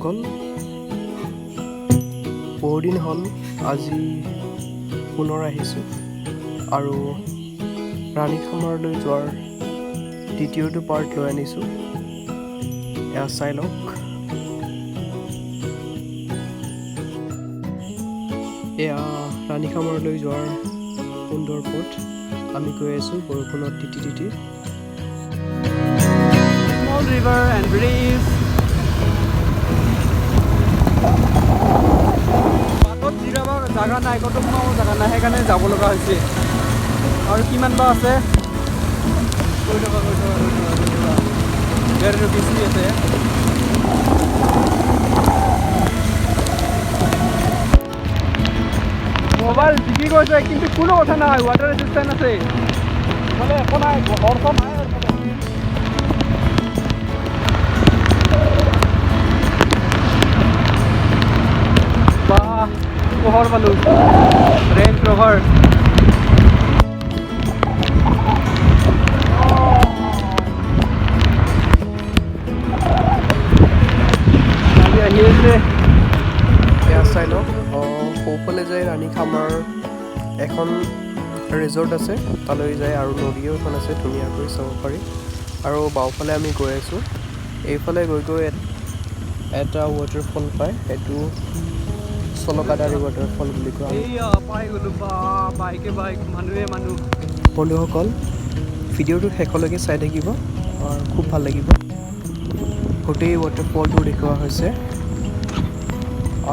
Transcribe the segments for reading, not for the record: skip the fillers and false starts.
বন্ধুসকল, বহুদিন হ'ল আজি পুনৰ আহিছোঁ আৰু ৰাণীখামাৰলৈ যোৱাৰ দ্বিতীয়টো পাৰ্ট লৈ আনিছোঁ। এয়া চাই লওক। এয়া ৰাণীখামাৰলৈ যোৱাৰ সুন্দৰ পথ। আমি গৈ আছোঁ বৰষুণত তিতি তিতি। Small river and breeze. পাতত জিৰাব জাগা নাই, ক'তো সোমাব জাগা নাই, সেইকাৰণে যাব লগা হৈছে। আৰু কিমান বা আছে? গৈ থকা গাড়ীটো বেছি আছে। মোবাইল বিক্ৰী কৰিছে, কিন্তু কোনো কথা নাই, ৱাটাৰ ৰেজিষ্টেন্স আছে। মানে একো নাই, ঘৰখন নাই। বা পোহৰ পালোঁ, ৰেঞ্জ ৰভাৰ। আহি আছে, এয়া চাই লওক। সৌফালে যায় ৰাণীখামাৰ এখন ৰিজৰ্ট আছে, তালৈ যায় আৰু নদীও এখন আছে, ধুনীয়াকৈ চাব পাৰি। আৰু বাওঁফালে আমি গৈ আছোঁ। এইফালে গৈ গৈ এটা ৱাটাৰফল পায়, সেইটো চলকাদাৰী ৱাটাৰফল বুলি কোৱা হয়। বন্ধুসকল, ভিডিঅ'টো শেষলৈকে চাই থাকিব, খুব ভাল লাগিব। গোটেই ৱাটাৰফলটো দেখুওৱা হৈছে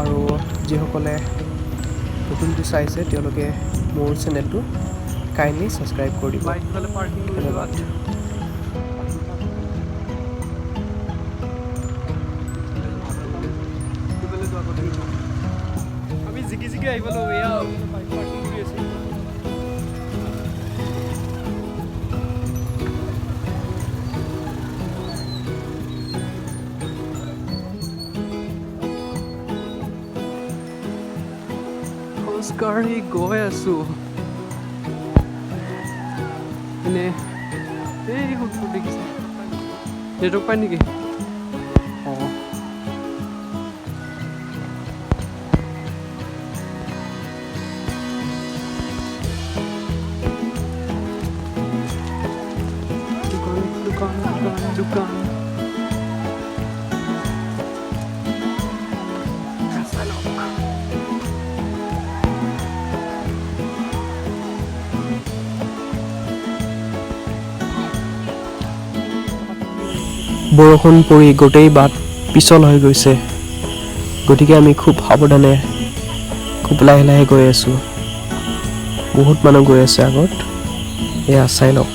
আৰু যিসকলে নতুনকৈ চাইছে তেওঁলোকে মোৰ চেনেলটো কাইণ্ডলি ছাবস্ক্ৰাইব কৰি দিব। ধন্যবাদ। আমি জিকি জিকি আহি পালোঁ, এয়া বাইক পাৰ্কিং কৰি আছোঁ। খোজকাঢ়ি গৈ আছোঁ এনে। এই সুখটো দেখিছে, নেটৱৰ্ক পায় নেকি? অঁ, দোকান দোকান দোকান দোকান। বৰষুণ পৰি গোটেই বাট পিছল হৈ গৈছে, গতিকে আমি খুব সাৱধানে খুব লাহে লাহে গৈ আছোঁ। বহুত মানুহ গৈ আছে আগত, এয়া চাই লওক।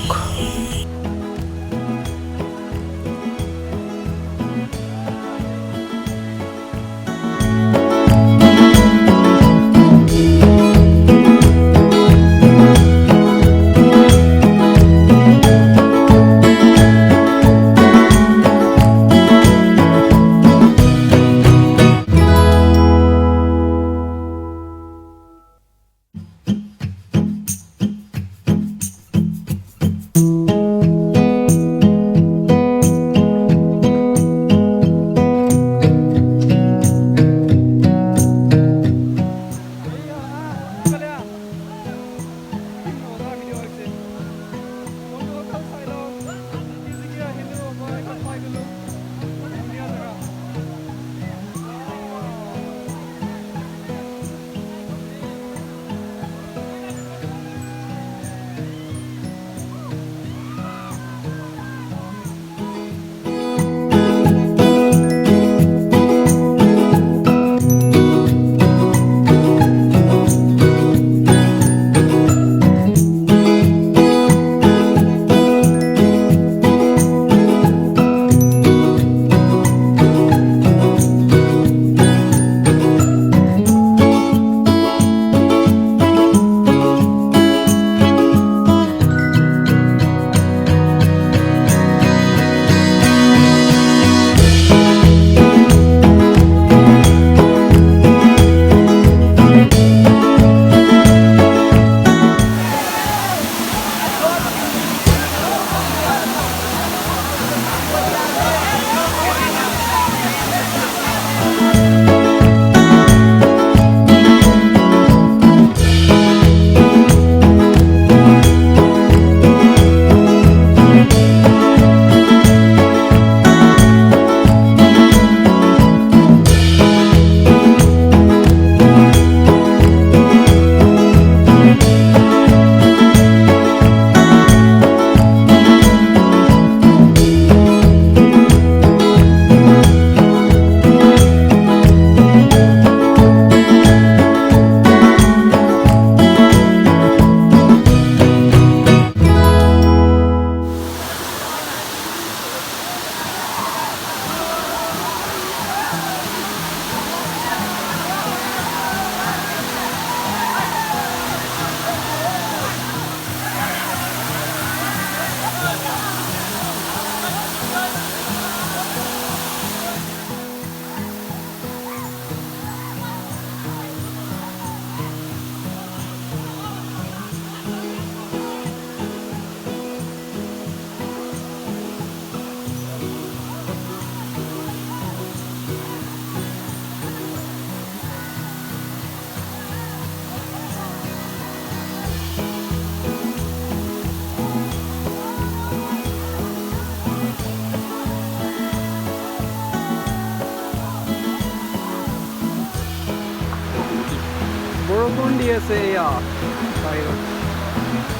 বৰষুণ দি আছে এয়া বাহিৰত